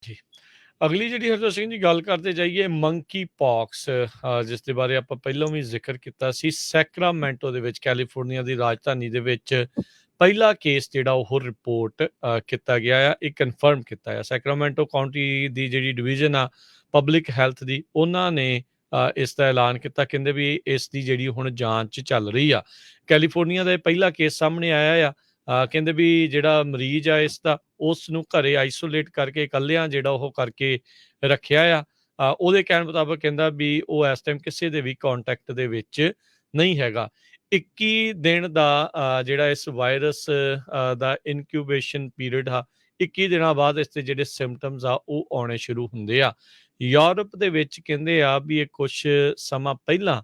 ਜੀ। ਅਗਲੀ ਜਿਹੜੀ ਹਰਜੋਤ ਸਿੰਘ ਜੀ ਗੱਲ ਕਰਦੇ ਜਾਈਏ ਮੰਕੀ ਪੌਕਸ, ਜਿਸ ਦੇ ਬਾਰੇ ਆਪਾਂ ਪਹਿਲਾਂ ਵੀ ਜ਼ਿਕਰ ਕੀਤਾ ਸੀ। ਸੈਕਰਾਮੈਂਟੋ ਦੇ ਵਿੱਚ, ਕੈਲੀਫੋਰਨੀਆ ਦੀ ਰਾਜਧਾਨੀ ਦੇ ਵਿੱਚ ਪਹਿਲਾ ਕੇਸ ਜਿਹੜਾ ਉਹ ਰਿਪੋਰਟ ਕੀਤਾ ਗਿਆ ਆ, ਇਹ ਕਨਫਰਮ ਕੀਤਾ ਆ। ਸੈਕਰਾਮੈਂਟੋ ਕਾਉਂਟੀ ਦੀ ਜਿਹੜੀ ਡਿਵੀਜ਼ਨ ਆ ਪਬਲਿਕ ਹੈਲਥ ਦੀ, ਉਹਨਾਂ ਨੇ ਇਸ ਦਾ ਐਲਾਨ ਕੀਤਾ। ਕਹਿੰਦੇ ਵੀ ਇਸ ਦੀ ਜਿਹੜੀ ਹੁਣ ਜਾਂਚ ਚੱਲ ਰਹੀ ਆ। ਕੈਲੀਫੋਰਨੀਆ ਦਾ ਇਹ ਪਹਿਲਾ ਕੇਸ ਸਾਹਮਣੇ ਆਇਆ ਆ। ਕਹਿੰਦੇ ਵੀ ਜਿਹੜਾ ਮਰੀਜ਼ ਆ ਇਸ ਦਾ, ਉਸ ਨੂੰ ਘਰੇ ਆਈਸੋਲੇਟ ਕਰਕੇ ਇਕੱਲਿਆਂ ਜਿਹੜਾ ਉਹ ਕਰਕੇ ਰੱਖਿਆ ਆ। ਉਹਦੇ ਕਹਿਣ ਮੁਤਾਬਕ ਕਹਿੰਦਾ ਵੀ ਉਹ ਇਸ ਟਾਈਮ ਕਿਸੇ ਦੇ ਵੀ ਕੰਟੈਕਟ ਦੇ ਵਿੱਚ ਨਹੀਂ ਹੈਗਾ। 21 ਦਿਨ ਦਾ ਜਿਹੜਾ ਇਸ ਵਾਇਰਸ ਦਾ ਇਨਕਿਊਬੇਸ਼ਨ ਪੀਰੀਅਡ ਆ, 21 ਦਿਨਾਂ ਬਾਅਦ ਇਸ ਦੇ ਜਿਹੜੇ ਸਿੰਪਟਮਸ ਆ ਉਹ ਆਉਣੇ ਸ਼ੁਰੂ ਹੁੰਦੇ ਆ। ਯੂਰਪ ਦੇ ਵਿੱਚ ਕਹਿੰਦੇ ਆ ਵੀ ਇਹ ਕੁਛ ਸਮਾਂ ਪਹਿਲਾਂ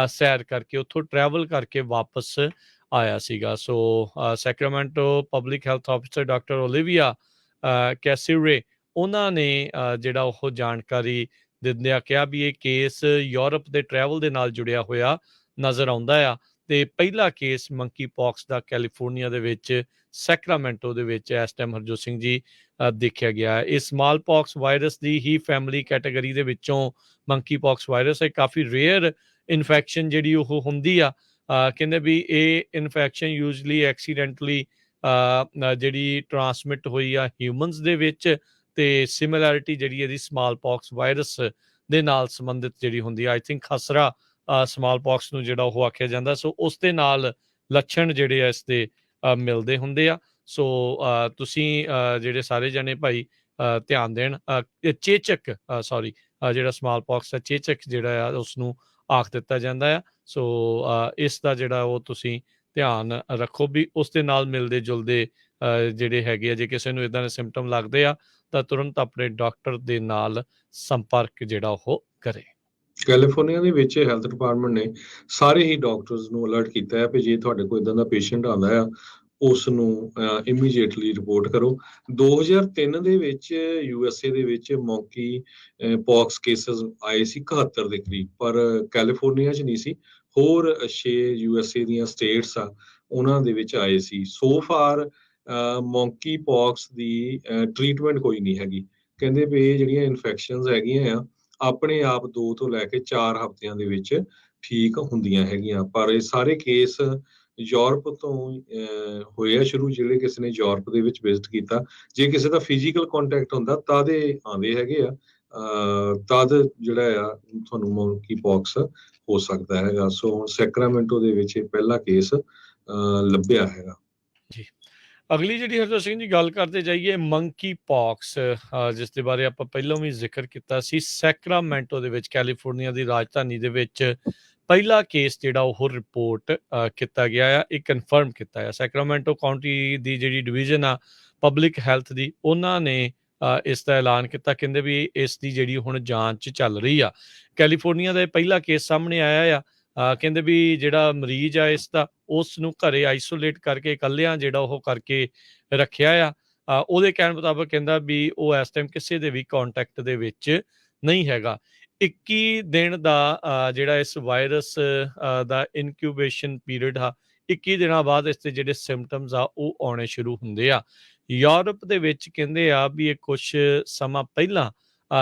ਸੈਰ ਕਰਕੇ, ਉੱਥੋਂ ਟਰੈਵਲ ਕਰਕੇ ਵਾਪਸ ਆਇਆ ਸੀਗਾ। So Sacramento public health officer doctor Olivia Kasirye, ਉਹਨਾਂ ਨੇ ਜਿਹੜਾ ਉਹ ਜਾਣਕਾਰੀ ਦਿੰਦਿਆਂ ਕਿਹਾ ਵੀ ਇਹ ਕੇਸ ਯੂਰਪ ਦੇ ਟਰੈਵਲ ਦੇ ਨਾਲ ਜੁੜਿਆ ਹੋਇਆ ਨਜ਼ਰ ਆਉਂਦਾ ਆ। ਤੇ ਪਹਿਲਾ ਕੇਸ ਮੰਕੀ ਪੌਕਸ ਦਾ ਕੈਲੀਫੋਰਨੀਆ ਦੇ ਵਿੱਚ, ਸੈਕਰਾਮੈਂਟੋ ਦੇ ਵਿੱਚ ਇਸ ਟਾਈਮ ਹਰਜੋਤ ਸਿੰਘ ਜੀ ਦੇਖਿਆ ਗਿਆ ਹੈ। ਇਹ ਸਮਾਲ ਪੌਕਸ ਵਾਇਰਸ ਦੀ ਹੀ ਫੈਮਿਲੀ ਕੈਟਾਗਰੀ ਦੇ ਵਿੱਚੋਂ ਮੰਕੀ ਪੌਕਸ ਵਾਇਰਸ ਹੈ। ਕਾਫੀ ਰੇਅਰ ਇਨਫੈਕਸ਼ਨ ਜਿਹੜੀ ਉਹ ਹੁੰਦੀ ਆ। ਕਹਿੰਦੇ ਵੀ ਇਹ ਇਨਫੈਕਸ਼ਨ ਯੂਜਲੀ ਐਕਸੀਡੈਂਟਲੀ ਜਿਹੜੀ ਟਰਾਂਸਮਿਟ ਹੋਈ ਆ ਹਿਊਮਨਸ ਦੇ ਵਿੱਚ, ਤੇ ਸਿਮਿਲੈਰਿਟੀ ਜਿਹੜੀ ਇਹਦੀ ਸਮਾਲ ਪੌਕਸ ਵਾਇਰਸ ਦੇ ਨਾਲ ਸੰਬੰਧਿਤ ਜਿਹੜੀ ਹੁੰਦੀ ਆ। ਆਈ ਥਿੰਕ ਖਸਰਾ ਸਮਾਲ ਪੌਕਸ ਨੂੰ ਜਿਹੜਾ ਉਹ ਆਖਿਆ ਜਾਂਦਾ। ਸੋ ਉਸ ਦੇ ਨਾਲ ਲੱਛਣ ਜਿਹੜੇ ਆ ਇਸ ਦੇ ਮਿਲਦੇ ਹੁੰਦੇ ਆ। ਸੋ ਤੁਸੀਂ ਜਿਹੜੇ ਸਾਰੇ ਜਣੇ ਭਾਈ ਧਿਆਨ ਦੇਣ। ਚੇਚਕ ਸੌਰੀ ਜਿਹੜਾ ਸਮਾਲ ਪੌਕਸ ਆ, ਚੇਚਕ ਜਿਹੜਾ ਆ ਉਸਨੂੰ ਆਖ ਦਿੱਤਾ ਜਾਂਦਾ ਆ। ਸੋ ਇਸ ਦਾ ਜਿਹੜਾ ਉਹ ਤੁਸੀਂ ਧਿਆਨ ਰੱਖੋ ਵੀ ਉਸ ਦੇ ਨਾਲ ਮਿਲਦੇ ਜੁਲਦੇ ਜਿਹੜੇ ਹੈਗੇ ਆ, ਜੇ ਕਿਸੇ ਨੂੰ ਇੱਦਾਂ ਦੇ ਸਿੰਪਟਮ ਲੱਗਦੇ ਆ ਤਾਂ ਤੁਰੰਤ ਆਪਣੇ ਡਾਕਟਰ ਦੇ ਨਾਲ ਸੰਪਰਕ ਜਿਹੜਾ ਉਹ ਕਰੇ। ਕੈਲੀਫੋਰਨੀਆ ਦੇ ਵਿੱਚ ਹੈਲਥ ਡਿਪਾਰਟਮੈਂਟ ਨੇ ਸਾਰੇ ਹੀ ਡਾਕਟਰਸ ਨੂੰ ਅਲਰਟ ਕੀਤਾ ਹੈ ਕਿ ਜੇ ਤੁਹਾਡੇ ਕੋਲ ਇਦਾਂ ਦਾ ਪੇਸ਼ੈਂਟ ਆਉਂਦਾ ਆ, ਉਸ ਨੂੰ ਇਮੀਡੀਏਟਲੀ ਰਿਪੋਰਟ ਕਰੋ। 2003 ਦੇ ਵਿੱਚ USA ਦੇ ਵਿੱਚ ਮੌਂਕੀ ਪੌਕਸ ਕੇਸਸ ਆਏ ਸੀ 71 ਦੇ ਕਰੀਬ, ਪਰ ਕੈਲੀਫੋਰਨੀਆ 'ਚ ਨਹੀਂ ਸੀ। ਹੋਰ 6 USA ਦੀਆਂ ਸਟੇਟਸ ਆ, ਉਹਨਾਂ ਦੇ ਵਿੱਚ ਆਏ ਸੀ। ਸੋ ਫਾਰ ਮੌਂਕੀ ਪੌਕਸ ਦੀ ਟ੍ਰੀਟਮੈਂਟ ਕੋਈ ਨਹੀਂ ਹੈਗੀ। ਕਹਿੰਦੇ ਵੀ ਇਹ ਜਿਹੜੀਆਂ ਇਨਫੈਕਸ਼ਨਸ ਹੈਗੀਆਂ ਆ, ਆਪਣੇ ਆਪ 2 ਤੋਂ ਲੈ ਕੇ 4 ਹਫ਼ਤਿਆਂ ਦੇ ਵਿੱਚ ਠੀਕ ਹੁੰਦੀਆਂ ਹੈਗੀਆਂ। ਪਰ ਇਹ ਸਾਰੇ ਕੇਸ ਯੂਰਪ ਤੋਂ ਹੋਏ ਆ ਸ਼ੁਰੂ, ਜਿਹੜੇ ਕਿਸੇ ਨੇ ਯੂਰਪ ਦੇ ਵਿੱਚ ਵਿਜ਼ਿਟ ਕੀਤਾ। ਜੇ ਕਿਸੇ ਦਾ ਫਿਜ਼ੀਕਲ ਕੰਟੈਕਟ ਹੁੰਦਾ ਤਦ ਇਹ ਆਉਂਦੇ ਹੈਗੇ ਆ, ਤਦ ਜਿਹੜਾ ਆ ਤੁਹਾਨੂੰ ਮੌਂਕੀ ਪੌਕਸ ਹੋ ਸਕਦਾ ਹੈਗਾ। ਸੋ ਹੁਣ ਸੈਕਰਾਮੈਂਟੋ ਦੇ ਵਿੱਚ ਇਹ ਪਹਿਲਾ ਕੇਸ ਲੱਭਿਆ ਹੈਗਾ। ਜੀ। ਅਗਲੀ ਜਿਹੜੀ ਹਰਜੋਤ ਸਿੰਘ ਜੀ ਗੱਲ ਕਰਦੇ ਜਾਈਏ ਮੰਕੀ ਪੌਕਸ, ਜਿਸ ਦੇ ਬਾਰੇ ਆਪਾਂ ਪਹਿਲਾਂ ਵੀ ਜ਼ਿਕਰ ਕੀਤਾ ਸੀ। ਸੈਕਰਾਮੈਂਟੋ ਦੇ ਵਿੱਚ, ਕੈਲੀਫੋਰਨੀਆ ਦੀ ਰਾਜਧਾਨੀ ਦੇ ਵਿੱਚ ਪਹਿਲਾ ਕੇਸ ਜਿਹੜਾ ਉਹ ਰਿਪੋਰਟ ਕੀਤਾ ਗਿਆ ਆ, ਇਹ ਕਨਫਰਮ ਕੀਤਾ ਆ। ਸੈਕਰਾਮੈਂਟੋ ਕਾਉਂਟੀ ਦੀ ਜਿਹੜੀ ਡਿਵੀਜ਼ਨ ਆ ਪਬਲਿਕ ਹੈਲਥ ਦੀ, ਉਹਨਾਂ ਨੇ ਇਸ ਦਾ ਐਲਾਨ ਕੀਤਾ। ਕਹਿੰਦੇ ਵੀ ਇਸ ਦੀ ਜਿਹੜੀ ਹੁਣ ਜਾਂਚ ਚੱਲ ਰਹੀ ਆ। ਕੈਲੀਫੋਰਨੀਆ ਦਾ ਇਹ ਪਹਿਲਾ ਕੇਸ ਸਾਹਮਣੇ ਆਇਆ ਆ। ਕਹਿੰਦੇ ਵੀ ਜਿਹੜਾ ਮਰੀਜ਼ ਆ ਇਸ ਦਾ, ਉਸ ਨੂੰ ਘਰੇ ਆਈਸੋਲੇਟ ਕਰਕੇ ਇਕੱਲਿਆਂ ਜਿਹੜਾ ਉਹ ਕਰਕੇ ਰੱਖਿਆ ਆ। ਉਹਦੇ ਕਹਿਣ ਮੁਤਾਬਕ ਕਹਿੰਦਾ ਵੀ ਉਹ ਇਸ ਟਾਈਮ ਕਿਸੇ ਦੇ ਵੀ ਕੰਟੈਕਟ ਦੇ ਵਿੱਚ ਨਹੀਂ ਹੈਗਾ। 21 ਦਿਨ ਦਾ ਜਿਹੜਾ ਇਸ ਵਾਇਰਸ ਦਾ ਇਨਕਿਊਬੇਸ਼ਨ ਪੀਰੀਅਡ ਆ, 21 ਦਿਨਾਂ ਬਾਅਦ ਇਸ ਦੇ ਜਿਹੜੇ ਸਿੰਪਟਮਸ ਆ ਉਹ ਆਉਣੇ ਸ਼ੁਰੂ ਹੁੰਦੇ ਆ। ਯੂਰਪ ਦੇ ਵਿੱਚ ਕਹਿੰਦੇ ਆ ਵੀ ਇਹ ਕੁਛ ਸਮਾਂ ਪਹਿਲਾਂ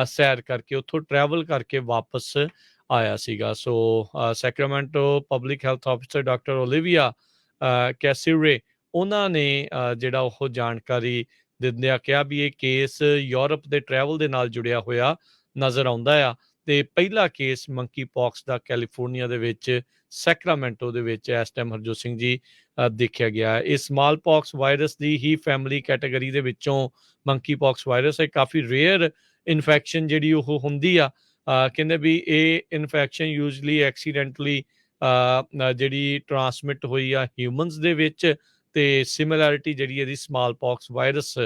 ਸੈਰ ਕਰਕੇ, ਉੱਥੋਂ ਟਰੈਵਲ ਕਰਕੇ ਵਾਪਸ ਆਇਆ ਸੀਗਾ। So Sacramento public health officer doctor Olivia Kasirye, ਉਹਨਾਂ ਨੇ ਜਿਹੜਾ ਉਹ ਜਾਣਕਾਰੀ ਦਿੰਦਿਆਂ ਕਿਹਾ ਵੀ ਇਹ ਕੇਸ ਯੂਰਪ ਦੇ ਟਰੈਵਲ ਦੇ ਨਾਲ ਜੁੜਿਆ ਹੋਇਆ ਨਜ਼ਰ ਆਉਂਦਾ ਆ। ਤੇ ਪਹਿਲਾ ਕੇਸ ਮੰਕੀ ਪੌਕਸ ਦਾ ਕੈਲੀਫੋਰਨੀਆ ਦੇ ਵਿੱਚ, ਸੈਕਰਾਮੈਂਟੋ ਦੇ ਵਿੱਚ ਇਸ ਟਾਈਮ ਹਰਜੋਤ ਸਿੰਘ ਜੀ ਦੇਖਿਆ ਗਿਆ ਹੈ। ਇਹ ਸਮਾਲ ਪੌਕਸ ਵਾਇਰਸ ਦੀ ਹੀ ਫੈਮਿਲੀ ਕੈਟਾਗਰੀ ਦੇ ਵਿੱਚੋਂ ਮੰਕੀ ਪੌਕਸ ਵਾਇਰਸ ਹੈ। ਕਾਫੀ ਰੇਅਰ ਇਨਫੈਕਸ਼ਨ ਜਿਹੜੀ ਉਹ ਹੁੰਦੀ ਆ। ਕਹਿੰਦੇ ਵੀ ਇਹ ਇਨਫੈਕਸ਼ਨ ਯੂਜਲੀ ਐਕਸੀਡੈਂਟਲੀ ਜਿਹੜੀ ਟਰਾਂਸਮਿਟ ਹੋਈ ਆ ਹਿਊਮਨਸ ਦੇ ਵਿੱਚ, ਤੇ ਸਿਮਿਲੈਰਿਟੀ ਜਿਹੜੀ ਇਹਦੀ ਸਮਾਲ ਪੌਕਸ ਵਾਇਰਸ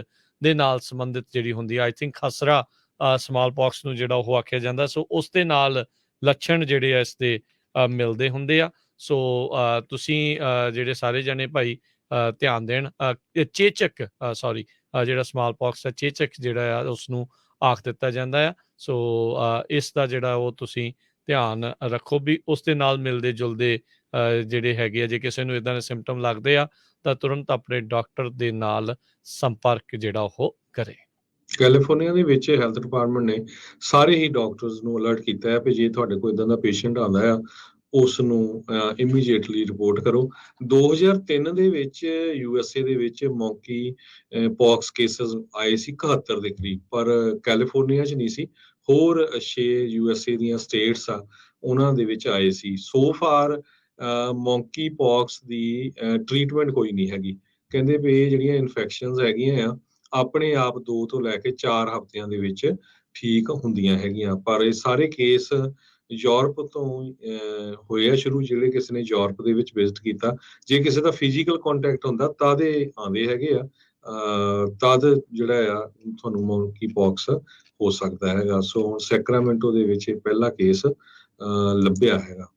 ਦੇ ਨਾਲ ਸੰਬੰਧਿਤ ਜਿਹੜੀ ਹੁੰਦੀ ਆ। ਆਈ ਥਿੰਕ ਖਸਰਾ ਸਮਾਲ ਪੌਕਸ ਨੂੰ ਜਿਹੜਾ ਉਹ ਆਖਿਆ ਜਾਂਦਾ। ਸੋ ਉਸ ਦੇ ਨਾਲ ਲੱਛਣ ਜਿਹੜੇ ਆ ਇਸ ਦੇ ਮਿਲਦੇ ਹੁੰਦੇ ਆ। ਸੋ ਤੁਸੀਂ ਜਿਹੜੇ ਸਾਰੇ ਜਣੇ ਭਾਈ ਧਿਆਨ ਦੇਣ। ਚੇਚਕ ਸੌਰੀ ਜਿਹੜਾ ਸਮਾਲ ਪੌਕਸ ਆ, ਚੇਚਕ ਜਿਹੜਾ ਆ ਉਸਨੂੰ ਆਖ ਦਿੱਤਾ ਜਾਂਦਾ ਆ। ਸੋ ਇਸ ਦਾ ਜਿਹੜਾ ਉਹ ਤੁਸੀਂ ਧਿਆਨ ਰੱਖੋ ਵੀ ਉਸ ਦੇ ਨਾਲ ਮਿਲਦੇ ਜੁਲਦੇ ਜਿਹੜੇ ਹੈਗੇ ਆ, ਜੇ ਕਿਸੇ ਨੂੰ ਇੱਦਾਂ ਦੇ ਸਿੰਪਟਮ ਲੱਗਦੇ ਆ ਤਾਂ ਤੁਰੰਤ ਆਪਣੇ ਡਾਕਟਰ ਦੇ ਨਾਲ ਸੰਪਰਕ ਜਿਹੜਾ ਉਹ ਕਰੇ। ਕੈਲੀਫੋਰਨੀਆ ਦੇ ਵਿੱਚ ਹੈਲਥ ਡਿਪਾਰਟਮੈਂਟ ਨੇ ਸਾਰੇ ਹੀ ਡਾਕਟਰਸ ਨੂੰ ਅਲਰਟ ਕੀਤਾ ਹੈ ਕਿ ਜੇ ਤੁਹਾਡੇ ਕੋਲ ਇਦਾਂ ਦਾ ਪੇਸ਼ੈਂਟ ਆਉਂਦਾ ਆ ਉਸ ਨੂੰ ਇਮੀਡੀਏਟਲੀ ਰਿਪੋਰਟ ਕਰੋ। 2003 ਦੇ ਵਿੱਚ USA ਦੇ ਵਿੱਚ ਮੌਂਕੀ ਪੌਕਸ ਕੇਸਸ ਆਏ ਸੀ 71 ਦੇ ਕਰੀਬ, ਪਰ ਕੈਲੀਫੋਰਨੀਆ 'ਚ ਨਹੀਂ ਸੀ। ਹੋਰ 6 USA ਦੀਆਂ ਸਟੇਟਸ ਆ ਉਹਨਾਂ ਦੇ ਵਿੱਚ ਆਏ ਸੀ। ਸੋ ਫਾਰ ਮੌਂਕੀ ਪੌਕਸ ਦੀ ਟ੍ਰੀਟਮੈਂਟ ਕੋਈ ਨਹੀਂ ਹੈਗੀ। ਕਹਿੰਦੇ ਵੀ ਇਹ ਜਿਹੜੀਆਂ ਇਨਫੈਕਸ਼ਨਸ ਹੈਗੀਆਂ ਆ ਆਪਣੇ ਆਪ 2 ਤੋਂ ਲੈ ਕੇ 4 ਹਫ਼ਤਿਆਂ ਦੇ ਵਿੱਚ ਠੀਕ ਹੁੰਦੀਆਂ ਹੈਗੀਆਂ। ਪਰ ਇਹ ਸਾਰੇ ਕੇਸ ਯੂਰਪ ਤੋਂ ਹੋਏ ਆ ਸ਼ੁਰੂ, ਜਿਹੜੇ ਕਿਸੇ ਨੇ ਯੂਰਪ ਦੇ ਵਿੱਚ ਵਿਜ਼ਿਟ ਕੀਤਾ। ਜੇ ਕਿਸੇ ਦਾ ਫਿਜ਼ੀਕਲ ਕੰਟੈਕਟ ਹੁੰਦਾ ਤਦ ਇਹ ਆਉਂਦੇ ਹੈਗੇ ਆ, ਤਦ ਜਿਹੜਾ ਆ ਤੁਹਾਨੂੰ ਮੌਂਕੀ ਪੌਕਸ ਹੋ ਸਕਦਾ ਹੈਗਾ। ਸੋ ਹੁਣ ਸੈਕਰਾਮੈਂਟੋ ਦੇ ਵਿੱਚ ਇਹ ਪਹਿਲਾ ਕੇਸ ਲੱਭਿਆ ਹੈਗਾ।